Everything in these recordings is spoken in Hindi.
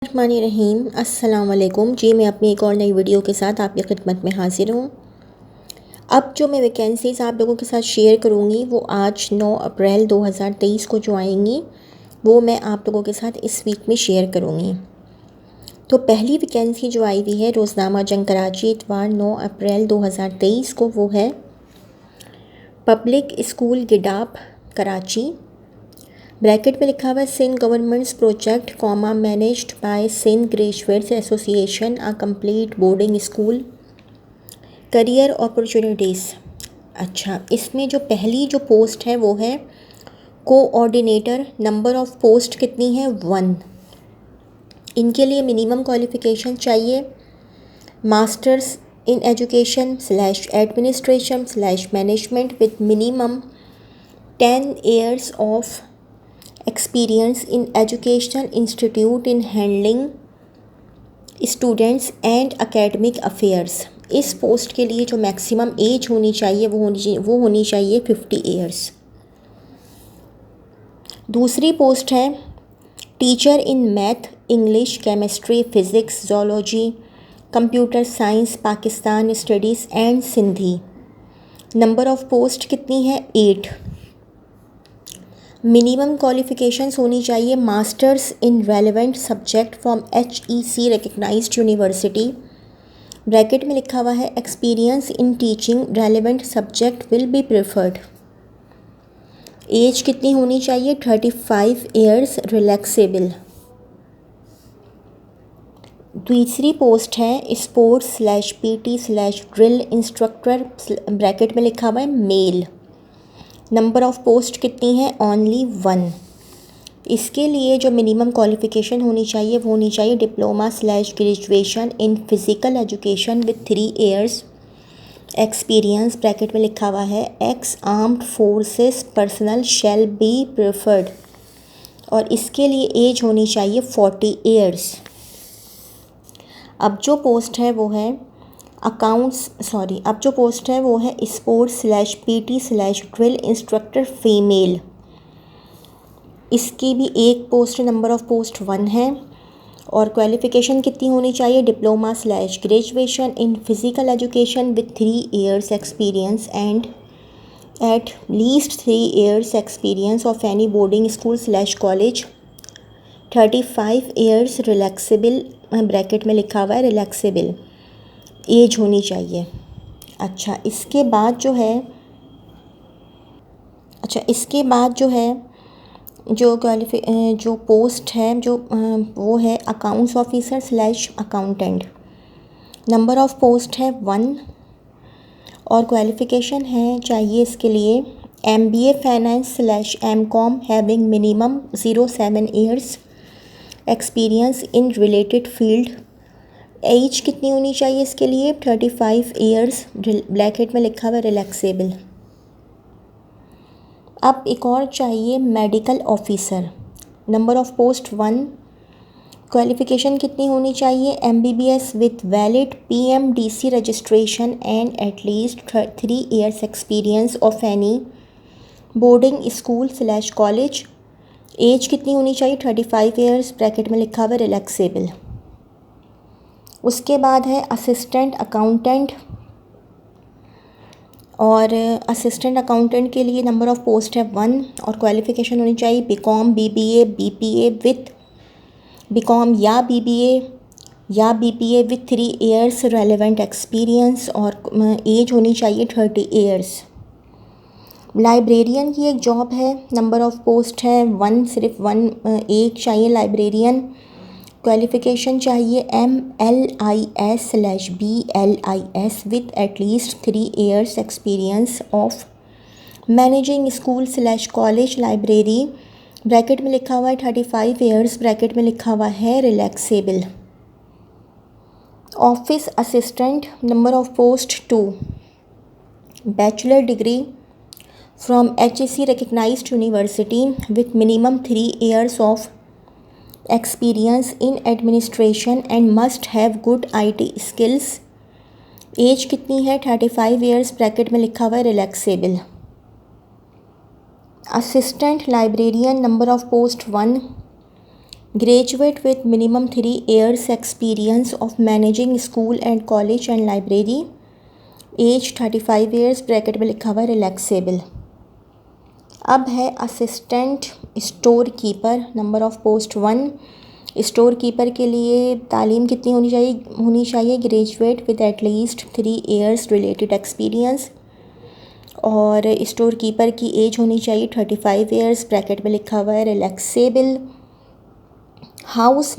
रहीम अस्सलाम वालेकुम जी। मैं अपनी एक और नई वीडियो के साथ आपकी खिदमत में हाजिर हूँ। अब जो मैं वैकेंसीज़ आप लोगों के साथ शेयर करूँगी वो आज 9 अप्रैल 2023 को जो आएंगी वो मैं आप लोगों के साथ इस वीक में शेयर करूँगी। तो पहली वैकेंसी जो आई हुई है रोज़नामा जंग कराची इतवार 9 अप्रैल 2023 को, वो है public school Gadap Karachi. Bracket में लिखा हुआ है Sindh government's project comma managed by Sindh graduates association a complete boarding school career opportunities. अच्छा, इसमें जो पहली जो पोस्ट है वो है कोऑर्डिनेटर। नंबर ऑफ़ पोस्ट कितनी है? 1। इनके लिए मिनिमम क्वालिफ़िकेशन चाहिए masters in education / administration / management with minimum 10 years of experience in educational institute in handling students and academic affairs। इस पोस्ट के लिए जो मैक्सिमम एज होनी चाहिए वो होनी चाहिए 50 years। दूसरी पोस्ट है teacher in maths English chemistry physics zoology computer science Pakistan studies and Sindhi. Number of post कितनी है? 8। मिनिमम क्वालिफ़िकेशंस होनी चाहिए masters in relevant subject from HEC recognised university. Bracket में लिखा हुआ है experience in teaching relevant subject will be preferred. Age कितनी होनी चाहिए? 35 years रिलैक्सेबल। दूसरी पोस्ट है sports / PT / drill instructor. Bracket में लिखा हुआ है मेल। नंबर ऑफ़ पोस्ट कितनी है? ओनली 1। इसके लिए जो मिनिमम क्वालिफ़िकेशन होनी चाहिए वो होनी चाहिए diploma / graduation in physical education with 3 years experience. Bracket में लिखा हुआ है x armed forces personal shall be preferred. और इसके लिए एज होनी चाहिए 40 years। अब जो पोस्ट है वो है sports / PT / drill instructor female. इसकी भी एक पोस्ट, नंबर ऑफ़ पोस्ट 1 है। और क्वालिफ़िकेशन कितनी होनी चाहिए? Diploma / graduation in physical education with 3 years experience and at least 3 years experience of any boarding school / college. 35 years relaxable. Bracket में लिखा हुआ है रिलैक्सेबल एज होनी चाहिए। अच्छा, इसके बाद जो पोस्ट है वो है accounts officer / accountant. Number of post है 1। और क्वालिफ़िकेशन है चाहिए इसके लिए MBA finance / MCOM having minimum 07 years experience in related field. Age कितनी होनी चाहिए इसके लिए? 35 years। ब्रैकेट में लिखा हुआ रिलैक्सेबल। अब एक और चाहिए medical officer. Number of post 1। Qualification कितनी होनी चाहिए? MBBS with valid PMDC registration and at least 3 years experience of any boarding school / college. Age कितनी होनी चाहिए? 35 years। ब्रैकेट में लिखा हुआ रिलैक्सेबल। उसके बाद है असिस्टेंट अकाउंटेंट। और असिस्टेंट अकाउंटेंट के लिए नंबर ऑफ़ पोस्ट है 1। और क्वालिफ़िकेशन होनी चाहिए BCom BBA BPA with BCom या BBA with 3 years relevant experience. और एज होनी चाहिए 30 years। लाइब्रेरियन की एक जॉब है। नंबर ऑफ़ पोस्ट है 1, सिर्फ 1 एक चाहिए लाइब्रेरियन। क्वालिफ़िकेशन चाहिए MLIS / BLIS with at least 3 years experience of managing school / college library. Bracket में लिखा हुआ है 35 years। ब्रैकेट में लिखा हुआ है relaxable. Office assistant. Number of post 2। Bachelor degree from HEC recognized university with minimum 3 years of experience in administration and must have good IT skills। Age कितनी है? 35 years। ब्रैकेट में लिखा हुआ है relaxable. Assistant librarian. Number of post 1। Graduate with minimum 3 years experience of managing school and college and library, age 35 years, bracket में लिखा हुआ है रिलैक्सेबल। अब है assistant store keeper, number of post 1। Store keeper के लिए तालीम कितनी होनी चाहिए graduate with at least 3 years related experience, और स्टोर कीपर की एज होनी चाहिए 35 years, ब्रैकेट में लिखा हुआ है रिलैक्सेबल। हाउस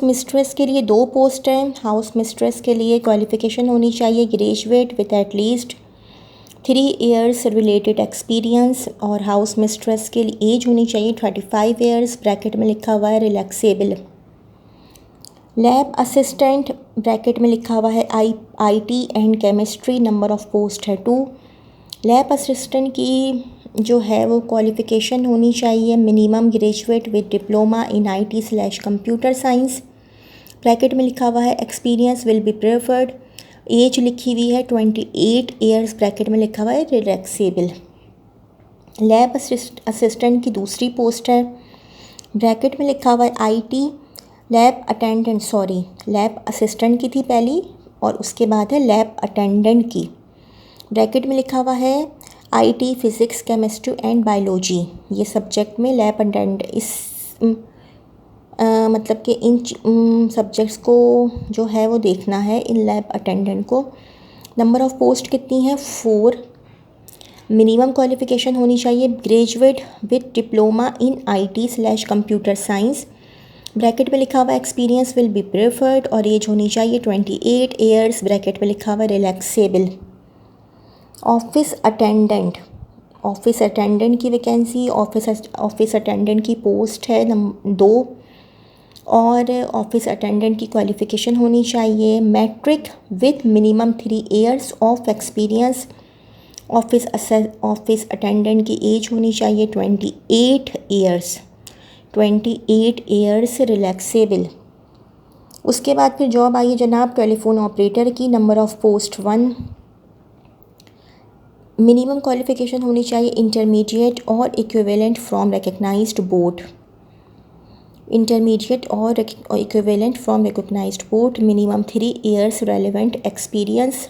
मिस्ट्रेस के लिए 2 पोस्ट हैं। हाउस मिस्ट्रेस के लिए क्वालिफ़िकेशन होनी चाहिए graduate with at least 3 years related experience, और हाउस मिस्ट्रेस के लिए एज होनी चाहिए 35 years, ब्रैकेट में लिखा हुआ है रिलैक्सेबल। लैब असिस्टेंट, ब्रैकेट में लिखा हुआ है IT and chemistry, number of post है 2। लैब असिस्टेंट की जो है वो क्वालिफ़िकेशन होनी चाहिए minimum graduate with diploma in IT computer science, bracket में लिखा हुआ है experience will be preferred, age लिखी हुई है 28 years, ब्रैकेट में लिखा हुआ है रिलैक्सेबल। लैब असिस्टेंट की दूसरी पोस्ट है, ब्रैकेट में लिखा हुआ है IT लैब असिस्टेंट की थी पहली, और उसके बाद है लैब अटेंडेंट की, ब्रैकेट में लिखा हुआ है IT physics chemistry and biology. ये सब्जेक्ट में लैब अटेंडेंट मतलब कि इन सब्जेक्ट्स को जो है वो देखना है इन लैब अटेंडेंट को। नंबर ऑफ़ पोस्ट कितनी है 4। मिनिमम क्वालिफ़िकेशन होनी चाहिए graduate with diploma in IT computer science, bracket में लिखा हुआ एक्सपीरियंस विल बी प्रेफर्ड, और एज होनी चाहिए 28 years, ब्रैकेट में लिखा हुआ रिलैक्सेबल। ऑफिस अटेंडेंट की वैकेंसी, ऑफिस अटेंडेंट की पोस्ट है 2, और ऑफिस अटेंडेंट की क्वालिफ़िकेशन होनी चाहिए matric with minimum 3 years of experience. Office attendant की एज होनी चाहिए 28 years रिलैक्सेबल। उसके बाद फिर जॉब आई है जनाब टेलीफोन ऑपरेटर की, number of post 1। Minimum qualification होनी चाहिए इंटरमीडिएट और equivalent from recognised board, minimum 3 years relevant experience,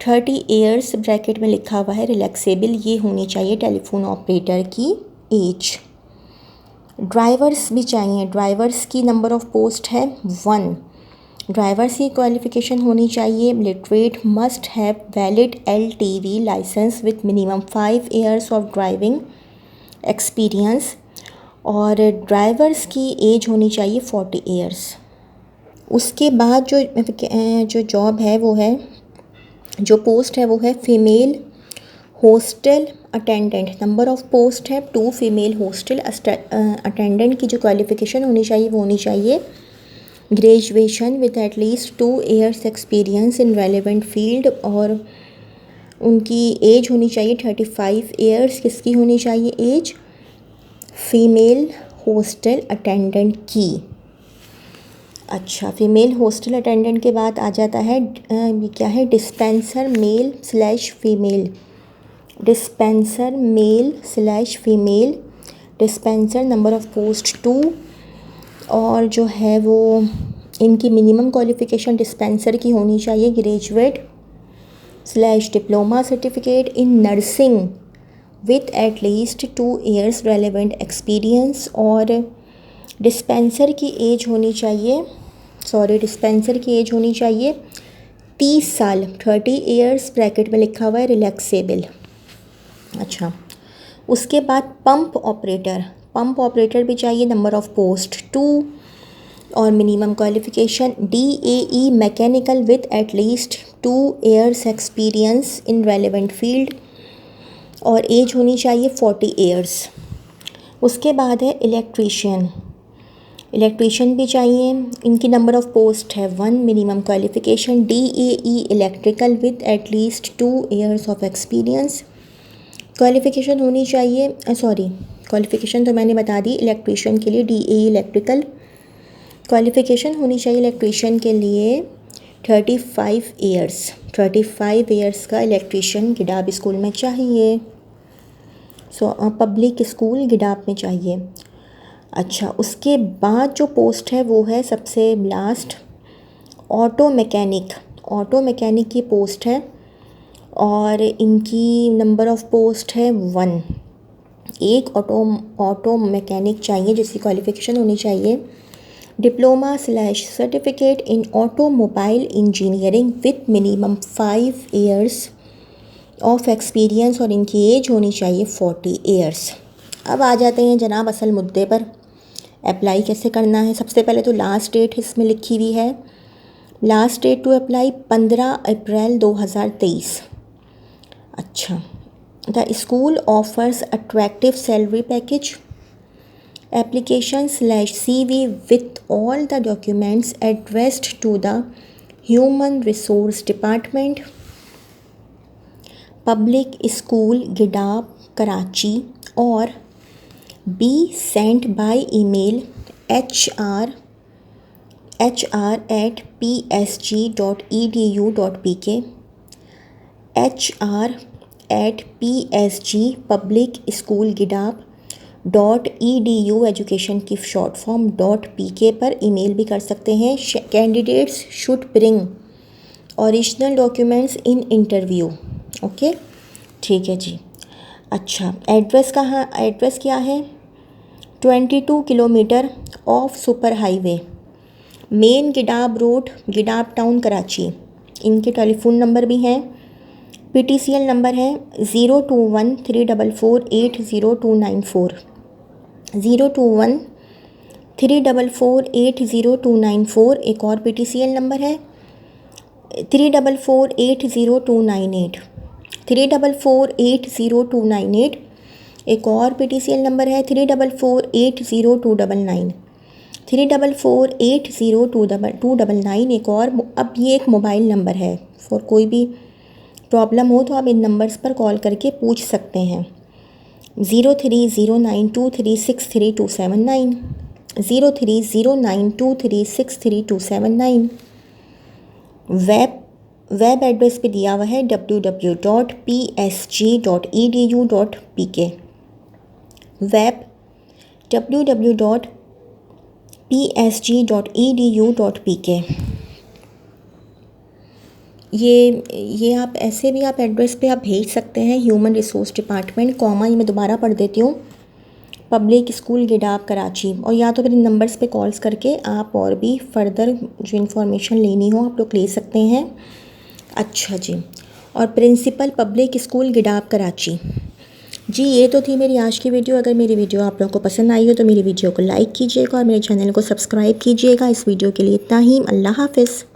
30 years, bracket में लिखा हुआ है रिलैक्सेबल। ये होनी चाहिए टेलीफोन ऑपरेटर की एज। ड्राइवर्स भी चाहिए, ड्राइवर्स की नंबर ऑफ़ पोस्ट है 1। ड्राइवर्स की क्वालिफ़िकेशन होनी चाहिए literate, must have valid LTV licence with minimum 5 years of driving experience, और ड्राइवर्स की एज होनी चाहिए 40 years। उसके बाद जो जॉब है वो है, जो पोस्ट है वो है female hostel attendant, number of post है 2। फ़ीमेल हॉस्टल अटेंडेंट की जो क्वालिफ़िकेशन होनी चाहिए वो होनी चाहिए graduation with at least 2 years experience in relevant field, और उनकी एज होनी चाहिए 35 years। किसकी होनी चाहिए एज? फ़ीमेल हॉस्टल अटेंडेंट की। अच्छा, फ़ीमेल हॉस्टल अटेंडेंट के बाद आ जाता है क्या है dispenser male female, dispenser number of post 2, और जो है वो इनकी मिनिमम क्वालिफ़िकेशन डिस्पेंसर की होनी चाहिए graduate diploma certificate in nursing with at least 2 years relevant experience, और डिस्पेंसर की एज होनी चाहिए 30 साल, 30 years, ब्रैकेट में लिखा हुआ है रिलैक्सेबल। अच्छा, उसके बाद पंप ऑपरेटर भी चाहिए, नंबर ऑफ़ पोस्ट 2, और minimum qualification DAE mechanical with at least 2 years experience in relevant field, और एज होनी चाहिए 40 years। उसके बाद है इलेक्ट्रीशियन भी चाहिए, इनकी नंबर ऑफ़ पोस्ट है 1। Minimum qualification DAE electrical with at least 2 years of experience, qualification होनी चाहिए क्वालिफ़िकेशन तो मैंने बता दी इलेक्ट्रीशियन के लिए DAE इलेक्ट्रिकल, क्वालिफ़िकेशन होनी चाहिए इलेक्ट्रीशियन के लिए 35 years का इलेक्ट्रीशियन गिडाब स्कूल में चाहिए। पब्लिक स्कूल गिडाप में चाहिए। अच्छा, उसके बाद जो पोस्ट है वो है सबसे लास्ट, ऑटो मैकेनिक की पोस्ट है और इनकी नंबर ऑफ़ पोस्ट है 1। एक ऑटो मैकेनिक चाहिए जिसकी क्वालिफ़िकेशन होनी चाहिए diploma certificate in automobile engineering with minimum 5 years of experience और इनकी एज होनी चाहिए 40 years। अब आ जाते हैं जनाब असल मुद्दे पर। अप्लाई कैसे करना है? सबसे पहले तो लास्ट डेट इसमें लिखी हुई है, लास्ट डेट टू अप्लाई 15 अप्रैल 2023। अच्छा, the school offers attractive salary package, application/CV with all the documents addressed to the Human Resource Department, Public School Gidap, Karachi, or be sent by email hr@psg.edu.pk, hr@psg Public School Gidap .edu education की शॉर्ट फॉर्म .pk पर ईमेल भी कर सकते हैं। Candidates should bring original documents in interview. Okay, ठीक है जी। अच्छा, एड्रेस क्या है? 22 kilometre off super highway, main Gidap road, Gidap town, Karachi. इनके टेलीफोन नंबर भी हैं। PTCL नंबर है 02134480294, 02134480294। एक और PTCL नंबर है 3448298, 3448298। एक और PTCL नंबर है 344802999, 344802999। एक और, अब ये एक मोबाइल नंबर है, फॉर कोई भी प्रॉब्लम हो तो आप इन नंबर्स पर कॉल करके पूछ सकते हैं। 0309236329, 0309236329। वेब एड्रेस पे दिया हुआ है www.psg.edu.pk, वेब www.psg.edu.pk। ये आप ऐसे भी आप एड्रेस पे आप भेज सकते हैं, ह्यूमन रिसोर्स डिपार्टमेंट, कॉमा ये मैं दोबारा पढ़ देती हूँ, पब्लिक स्कूल गिडाब कराची। और या तो फिर इन नंबर्स पे कॉल्स करके आप और भी फर्दर जो इन्फॉर्मेशन लेनी हो आप लोग ले सकते हैं। अच्छा जी, और प्रिंसिपल पब्लिक स्कूल गिडाब कराची जी। ये तो थी मेरी आज की वीडियो। अगर मेरी वीडियो आप लोगों को पसंद आई हो तो मेरी वीडियो को लाइक कीजिएगा और मेरे चैनल को सब्सक्राइब कीजिएगा। इस वीडियो के लिए इतना ही। अल्लाह हाफ़िज़।